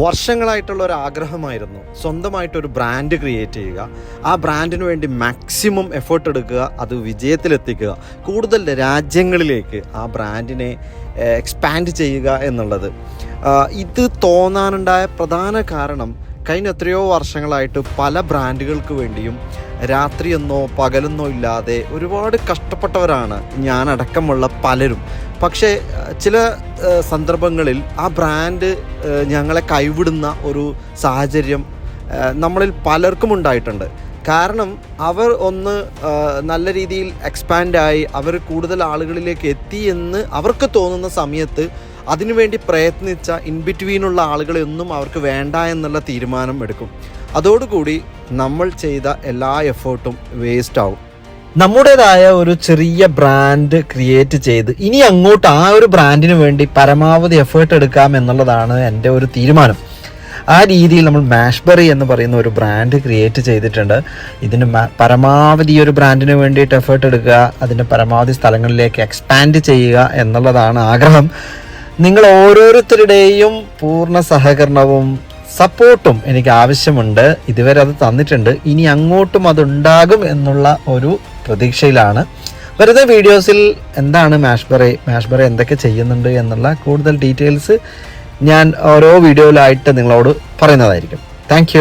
വർഷങ്ങളായിട്ടുള്ള ഒരു ആഗ്രഹമായിരുന്നു സ്വന്തമായിട്ടൊരു ബ്രാൻഡ് ക്രിയേറ്റ് ചെയ്യുക. ആ ബ്രാൻഡിന് വേണ്ടി മാക്സിമം എഫേർട്ട് എടുക്കുക, അത് വിജയത്തിലെത്തിക്കുക, കൂടുതൽ രാജ്യങ്ങളിലേക്ക് ആ ബ്രാൻഡിനെ എക്സ്പാൻഡ് ചെയ്യുക എന്നുള്ളത്. ഇത് തോന്നാനുണ്ടായ പ്രധാന കാരണം കഴിഞ്ഞ എത്രയോ വർഷങ്ങളായിട്ട് പല ബ്രാൻഡുകൾക്ക് വേണ്ടിയും രാത്രിയെന്നോ പകലെന്നോ ഇല്ലാതെ ഒരുപാട് കഷ്ടപ്പെട്ടവരാണ് ഞാനടക്കമുള്ള പലരും. പക്ഷേ ചില സന്ദർഭങ്ങളിൽ ആ ബ്രാൻഡ് ഞങ്ങളെ കൈവിടുന്ന ഒരു സാഹചര്യം നമ്മളിൽ പലർക്കും ഉണ്ടായിട്ടുണ്ട്. കാരണം അവർ ഒന്ന് നല്ല രീതിയിൽ എക്സ്പാൻഡായി അവർ കൂടുതൽ ആളുകളിലേക്ക് എത്തി എന്ന് അവർക്ക് തോന്നുന്ന സമയത്ത് അതിനുവേണ്ടി പ്രയത്നിച്ച ഇൻബിറ്റ്വീനുള്ള ആളുകളെയൊന്നും അവർക്ക് വേണ്ട എന്നുള്ള തീരുമാനം എടുക്കും. അതോടുകൂടി നമ്മൾ ചെയ്ത എല്ലാ എഫേർട്ടും വേസ്റ്റ് ആവും. നമ്മുടേതായ ഒരു ചെറിയ ബ്രാൻഡ് ക്രിയേറ്റ് ചെയ്ത് ഇനി അങ്ങോട്ട് ആ ഒരു ബ്രാൻഡിന് വേണ്ടി പരമാവധി എഫേർട്ട് എടുക്കാം എന്നുള്ളതാണ് എൻ്റെ ഒരു തീരുമാനം. ആ രീതിയിൽ നമ്മൾ മാഷ്ബറി എന്ന് പറയുന്ന ഒരു ബ്രാൻഡ് ക്രിയേറ്റ് ചെയ്തിട്ടുണ്ട്. ഇതിന് പരമാവധി ഒരു ബ്രാൻഡിന് വേണ്ടിയിട്ട് എഫേർട്ട് എടുക്കുക, അതിൻ്റെ പരമാവധി സ്ഥലങ്ങളിലേക്ക് എക്സ്പാൻഡ് ചെയ്യുക എന്നുള്ളതാണ് ആഗ്രഹം. നിങ്ങൾ ഓരോരുത്തരുടെയും പൂർണ്ണ സഹകരണവും സപ്പോർട്ടും എനിക്ക് ആവശ്യമുണ്ട്. ഇതുവരെ അത് തന്നിട്ടുണ്ട്, ഇനി അങ്ങോട്ടും അതുണ്ടാകും എന്നുള്ള ഒരു പ്രതീക്ഷയിലാണ്. വരുന്ന വീഡിയോസിൽ എന്താണ് മാഷ്ബറി എന്തൊക്കെ ചെയ്യുന്നുണ്ട് എന്നുള്ള കൂടുതൽ ഡീറ്റെയിൽസ് ഞാൻ ഓരോ വീഡിയോയിലായിട്ട് നിങ്ങളോട് പറയുന്നതായിരിക്കും. താങ്ക്